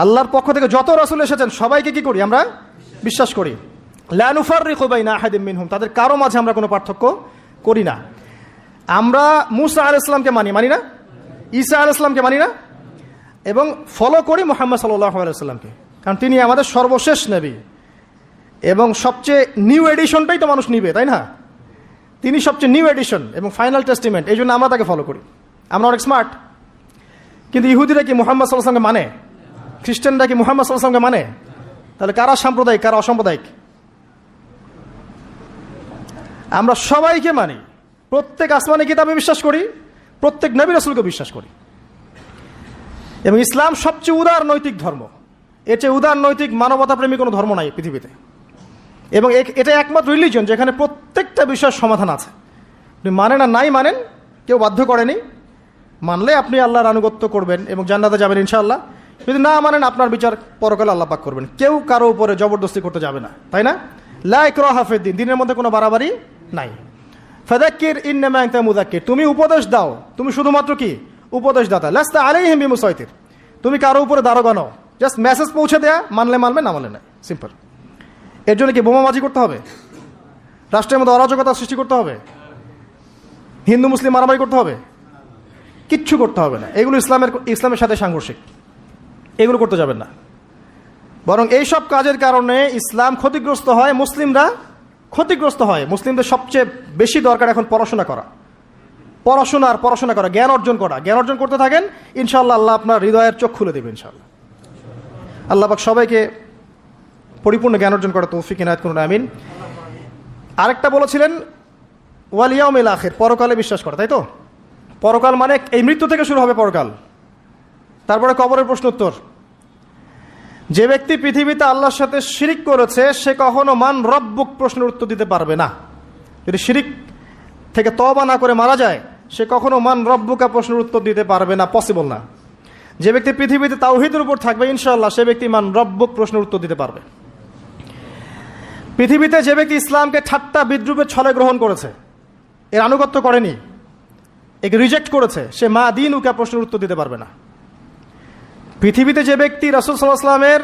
A: আল্লাহর পক্ষ থেকে যত রাসূল এসেছেন সবাইকে কি করি? আমরা বিশ্বাস করি। লা নুফাররিকু বাইনা আহাদিম মিনহুম, তাদের কারো মাঝে আমরা কোনো পার্থক্য করি না। আমরা মূসা আলাইহিস সালামকে মানি না, ঈসা আলাইহিস সালামকে মানি না, এবং ফলো করি মুহাম্মদ সাল্লাল্লাহু আলাইহি ওয়াসাল্লামকে, কারণ তিনি আমাদের সর্বশেষ নবী এবং সবচেয়ে নিউ এডিশনটাই তো মানুষ নিবে, তাই না? তিনি সবচেয়ে নিউ এডিশন এবং ফাইনাল টেস্টিমেন্ট, এই জন্য আমরা তাকে ফলো করি। আমরা অনেক স্মার্ট। কিন্তু ইহুদিরা কি মুহাম্মদ সাল্লাল্লাহু আলাইহি ওয়াসাল্লামকে মানে? খ্রিস্টানরা কি মুহাম্মদ সাল্লাল্লাহু আলাইহি ওয়াসাল্লামকে মানে? তাহলে কারা সাম্প্রদায়িক, কারা অসাম্প্রদায়িক? আমরা সবাইকে মানি, প্রত্যেক আসমানি কিতাবে বিশ্বাস করি, প্রত্যেক নবী রাসূলকে বিশ্বাস করি। এবং ইসলাম সবচেয়ে উদার নৈতিক ধর্ম। এর চেয়ে উদার নৈতিক মানবতাপ্রেমী কোনো ধর্ম নাই পৃথিবীতে। এবং এটা একমাত্র রিলিজন যেখানে প্রত্যেকটা বিষয়ের সমাধান আছে। আপনি মানেন আর নাই মানেন, কেউ বাধ্য করেনি। মানলে আপনি আল্লাহর আনুগত্য করবেন এবং জান্নাতে যাবেন ইনশাআল্লাহ। যদি না মানেন, আপনার বিচার পরকালে আল্লাহ পাক করবেন। কেউ কারো উপরে জবরদস্তি করতে যাবে না, তাই না? লা ইকরাহা ফিদ্দিন, দিনের মধ্যে কোনো বাড়াবাড়ি নাই। ফাযাক্কির ইন্নামা আনতা মুযাক্কির, তুমি উপদেশ দাও, তুমি শুধুমাত্র কি উপদেশদাতা। লাস্তা আলাইহিম বিমুসাইতির, তুমি কারো উপরে দারোগা নও, জাস্ট মেসেজ পৌঁছে দেয়া, মানলে মানবে, না মানলে না, সিম্পল। এর জন্য কি বোমাবাজি করতে হবে? রাষ্ট্রের মধ্যে অরাজকতা সৃষ্টি করতে হবে? হিন্দু মুসলিম মারামারি করতে হবে? কিচ্ছু করতে হবে না। এগুলো ইসলামের সাথে সাংঘর্ষিক, এগুলো করতে যাবেন না। বরং এইসব কাজের কারণে ইসলাম ক্ষতিগ্রস্ত হয়, মুসলিমরা ক্ষতিগ্রস্ত হয়। মুসলিমদের সবচেয়ে বেশি দরকার এখন পড়াশোনা করা, পড়াশোনা করা, জ্ঞান অর্জন করা। জ্ঞান অর্জন করতে থাকেন, ইনশাআল্লাহ আল্লাহ আপনার হৃদয়ের চোখ খুলে দেবে ইনশাআল্লাহ। আল্লাহ পাক সবাইকে পরিপূর্ণ জ্ঞান অর্জন করা তৌফিক ইনায়াত করুন, আমিন। আরেকটা বলেছিলেন ওয়াল ইয়াউমিল আখির, পরকালে বিশ্বাস করা, তাই তো? পরকাল মানে এই মৃত্যু থেকে শুরু হবে পরকাল, তারপরে কবরের প্রশ্ন উত্তর। যে ব্যক্তি পৃথিবীতে আল্লাহর সাথে শিরিক করেছে সে কখনো মান রব্বুক প্রশ্নের উত্তর দিতে পারবে না। যদি শিরিক থেকে তওবা না করে মারা যায় সে কখনো মান রব্বুকা প্রশ্নের উত্তর দিতে পারবে না, পসিবল না। যে ব্যক্তি পৃথিবীতে তাওহীদের উপর থাকবে ইনশাআল্লাহ সে ব্যক্তি মান রব্বুক প্রশ্নের উত্তর দিতে পারবে। পৃথিবীতে যে ব্যক্তি ইসলামকে ঠাট্টা বিদ্রুপের ছলে গ্রহণ করেছে, এর আনুগত্য করেনি, একে রিজেক্ট করেছে, সে মা দিন উকা প্রশ্নের উত্তর দিতে পারবে না। পৃথিবীতে যে ব্যক্তি রাসূল সাল্লাল্লাহু আলাইহি ওয়াসাল্লামের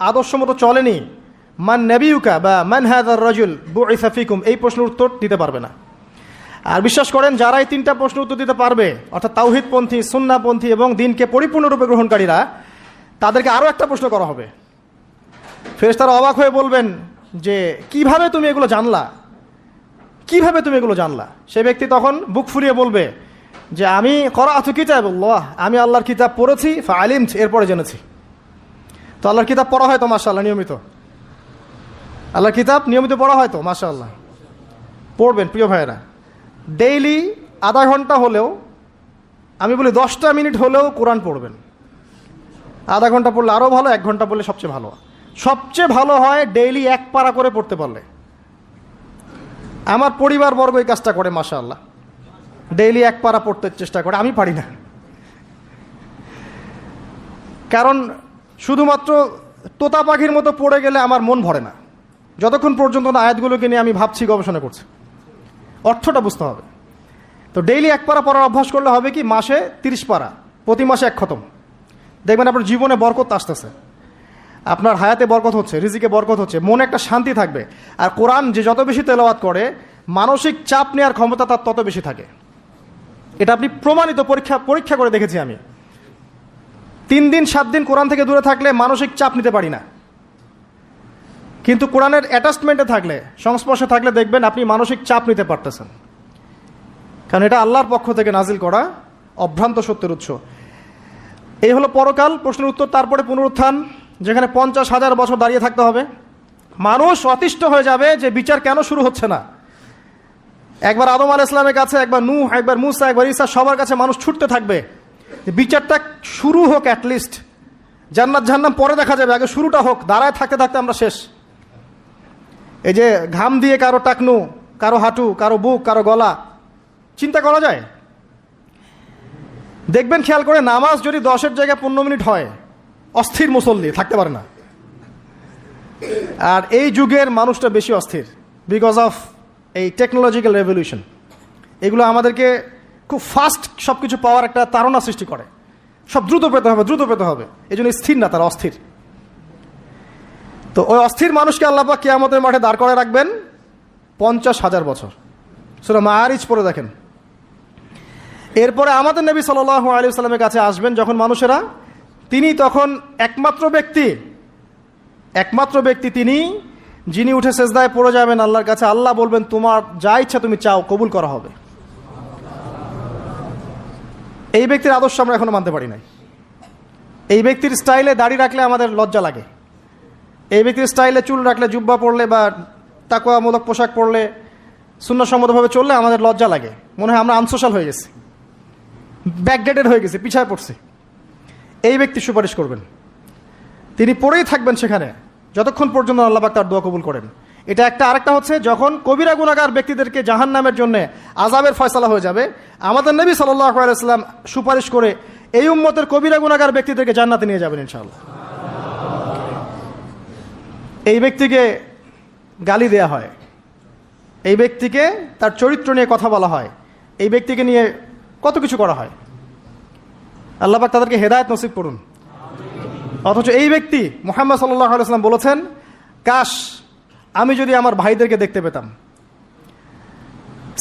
A: আদর্শ মতো চলেনি, মান নবিয়ুকা বা মান হাযার রাজুল বুইসা ফিকুম, এই প্রশ্নের উত্তর দিতে পারবে না। আর বিশ্বাস করেন যারা এই তিনটা প্রশ্নের উত্তর দিতে পারবে, অর্থাৎ তাওহীদপন্থী, সুন্নাহপন্থী এবং দিনকে পরিপূর্ণরূপে গ্রহণকারীরা, তাদেরকে আরও একটা প্রশ্ন করা হবে। ফেরেশতারা অবাক হয়ে বলবেন যে কিভাবে তুমি এগুলো জানলা, কিভাবে তুমি এগুলো জানলা? সে ব্যক্তি তখন বুক ফুলিয়ে বলবে যে আমি করাআতু কিতাবাল্লাহ, আমি আল্লাহর কিতাব পড়েছি, ফাআলিমতু, এরপরে জেনেছি। তো আল্লাহর কিতাব পড়া হয় তো মাশাআল্লাহ নিয়মিত? আল্লাহর কিতাব নিয়মিত পড়া হয় তো মাশাআল্লাহ? পড়বেন প্রিয় ভাইয়েরা, ডেইলি আধা ঘন্টা হলেও, আমি বলি 10টা মিনিট হলেও কোরআন পড়বেন। আধা ঘন্টা পড়লে আরও ভালো, 1 ঘন্টা পড়লে সবচেয়ে ভালো। সবচেয়ে ভালো হয় ডেইলি 1 পারা করে পড়তে পারলে। আমার পরিবারবর্গ এই কাজটা করে মাশাআল্লাহ, ডেইলি 1 পারা পড়তে চেষ্টা করে, আমি পারি না। কারণ শুধুমাত্র তোতা পাখির মতো পড়ে গেলে আমার মন ভরে না, যতক্ষণ পর্যন্ত না আয়াতগুলোকে নিয়ে আমি ভাবছি, গবেষণা করছি, অর্থটা বুঝতে হবে। তো ডেইলি 1 পারা পড়ার অভ্যাস করলে হবে কি, মাসে 30 পারা, প্রতি মাসে 1 খতম। দেখবেন আপনার জীবনে বরকত আসতেছে, আপনার হায়াতে বরকত হচ্ছে, রিজিকে বরকত হচ্ছে, মনে একটা শান্তি থাকবে। আর কোরআন যে যত বেশি তেলাওয়াত করে মানসিক চাপ নেওয়ার ক্ষমতা তার তত বেশি থাকে। এটা আপনি প্রমাণিত, পরীক্ষা করে দেখেছি আমি। 3 দিন 7 দিন কোরআন থেকে দূরে থাকলে মানসিক চাপ নিতে পারি না, কিন্তু কোরআনের অ্যাটাচমেন্টে থাকলে, সংস্পর্শে থাকলে দেখবেন আপনি মানসিক চাপ নিতে পারতেছেন, কারণ এটা আল্লাহর পক্ষ থেকে নাজিল করা অভ্রান্ত সত্যের উৎস। এই হলো পরকাল, প্রশ্নের উত্তর। তারপরে পুনরুত্থান, যেখানে 50,000 বছর দাঁড়িয়ে থাকতে হবে। মানুষ অতিষ্ঠ হয়ে যাবে যে বিচার কেন শুরু হচ্ছে না। একবার আদম আলাইহিস সালামের কাছে, একবার নূহ, একবার মুসা, একবার ঈসা, সবার কাছে মানুষ ছুটতে থাকবে বিচারটা শুরু হোক, অ্যাটলিস্ট জান্নাত জাহান্নাম পরে দেখা যাবে, আগে শুরুটা হোক। দাঁড়ায় থাকতে থাকতে আমরা শেষ। এই যে ঘাম দিয়ে কারো টাকনু, কারো হাঁটু, কারো বুক, কারো গলা, চিন্তা করা যায়? দেখবেন খেয়াল করে, নামাজ যদি 10-এর জায়গায় 15 মিনিট হয়, অস্থির মুসল্লি থাকতে পারে না। আর এই যুগের মানুষটা বেশি অস্থির, বিকজ অফ এই টেকনোলজিক্যাল রেভলিউশন। এগুলো আমাদেরকে খুব ফাস্ট সব কিছু পাওয়ার একটা তাড়না সৃষ্টি করে, সব দ্রুত পেতে হবে, দ্রুত পেতে হবে। এই জন্য স্থির না, তারা অস্থির। তো ওই অস্থির মানুষকে আল্লাহ পাক কিয়ামতের মাঠে দাঁড় করে রাখবেন 50,000 বছর। সূরা মাআরিজ পড়ে দেখেন। এরপরে আমাদের নবী সাল্লাল্লাহু আলাইহি ওয়াসাল্লামের কাছে আসবেন যখন মানুষেরা, তিনি তখন একমাত্র ব্যক্তি তিনি, যিনি উঠে সেজদায় পড়ে যাবেন আল্লাহর কাছে। আল্লাহ বলবেন তোমার যা ইচ্ছা তুমি চাও, কবুল করা হবে। এই ব্যক্তির আদর্শ আমরা এখনো মানতে পারি নাই। এই ব্যক্তির স্টাইলে দাড়ি রাখলে আমাদের লজ্জা লাগে, এই ব্যক্তির স্টাইলে চুল রাখলে, জুব্বা পরলে বা তাকওয়ামূলক পোশাক পরলে, সুন্নাহসম্মতভাবে চললে আমাদের লজ্জা লাগে, মনে হয় আমরা আনসোশ্যাল হয়ে গেছি, ব্যাকডেটেড হয়ে গেছি, পিছায় পড়ছি। এই ব্যক্তি সুপারিশ করবেন, তিনি পড়েই থাকবেন সেখানে যতক্ষণ পর্যন্ত আল্লাহ পাক তার দোয়া কবুল করেন। এটা একটা। আরেকটা হচ্ছে যখন কবিরা গুনাহগার ব্যক্তিদেরকে জাহান্নামের জন্য আযাবের ফয়সালা হয়ে যাবে, আমাদের নবী সাল্লাল্লাহু আলাইহি ওয়াসাল্লাম সুপারিশ করে এই উম্মতের কবিরা গুনাহগার ব্যক্তিদেরকে জান্নাতে নিয়ে যাবেন ইনশাআল্লাহ। এই ব্যক্তিকে গালি দেয়া হয়, এই ব্যক্তিকে তার চরিত্র নিয়ে কথা বলা হয়, এই ব্যক্তিকে নিয়ে কত কিছু করা হয়। আল্লাহ পাক তাদেরকে হেদায়েত নসিব করুন। অথচ এই ব্যক্তি মুহাম্মদ সাল্লাল্লাহু আলাইহি ওয়াসাল্লাম বলেছেন, কাশ আমি যদি আমার ভাইদেরকে দেখতে পেতাম,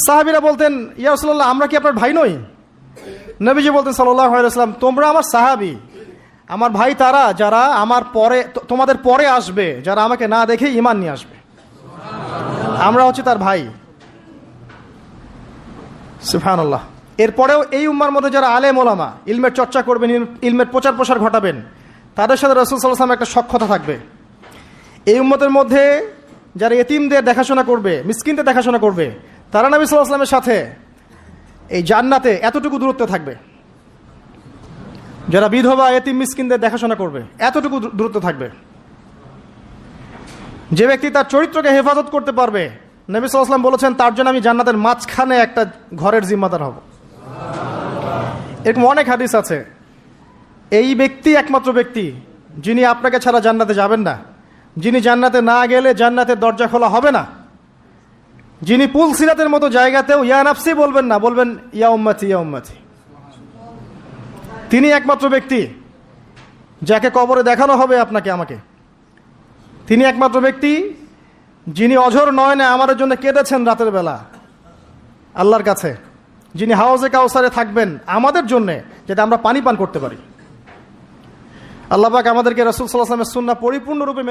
A: সাহাবীরা বলতেন, ইয়া রাসূলুল্লাহ, আমরা কি আপনার ভাই নই? নবীজি বলতেন সাল্লাল্লাহু আলাইহি ওয়াসাল্লাম, তোমরা আমার সাহাবী, আমার ভাই তারা যারা আমার পরে, তোমাদের পরে আসবে, যারা আমাকে না দেখে ঈমান নিয়ে আসবে। আমরা হচ্ছে তার ভাই। সুবহানাল্লাহ। এরপরেও এই উম্মার মধ্যে যারা আলেম ওলামা, ইলমের চর্চা করবেন, ইলমের প্রচার প্রসার ঘটাবেন, তাদের সাথে রাসূল সাল্লাল্লাহু আলাইহি ওয়াসাল্লাম একটা সখ্যতা থাকবে। এই উম্মতের মধ্যে যারা এতিমদের দেখাশোনা করবে, মিসকিনদের দেখাশোনা করবে, তারা নবী সাল্লাল্লাহু আলাইহি ওয়াসাল্লামের সাথে এই জান্নাতে এতটুকু দূরত্বে থাকবে। যারা বিধবা এতিম মিসকিনদের দেখাশোনা করবে, এতটুকু দূরত্ব থাকবে। যে ব্যক্তি তার চরিত্রকে হেফাজত করতে পারবে, নবী সাল্লাল্লাহু আলাইহি ওয়াসাল্লাম বলেছেন, তার জন্য আমি জান্নাতের মাঝখানে একটা ঘরের জিম্মাদার হব। এরকম অনেক হাদিস আছে। এই ব্যক্তি একমাত্র ব্যক্তি যিনি আপনাকে ছাড়া জান্নাতে যাবেন না, যিনি জান্নাতে না গেলে জান্নাতের দরজা খোলা হবে না, যিনি পুল সিরাতের মতো জায়গাতেও ইয়া নাফসি বলবেন না, বলবেন ইয়া উম্মতি ইয়া উম্মতি। তিনি একমাত্র ব্যক্তি যাকে কবরে দেখানো হবে আপনাকে আমাকে। তিনি একমাত্র ব্যক্তি যিনি অঝর নয়নে আমাদের জন্য কেঁদেছেন রাতের বেলা আল্লাহর কাছে, যিনি হাউজে কাউসারে থাকবেন আমাদের জন্য, যাতে আমরা পানি পান করতে পারি। আল্লাহ পাক আমাদেরকে রাসূল সাল্লাল্লাহু আলাইহি ওয়াসাল্লামের সুন্নাহ পরিপূর্ণরূপে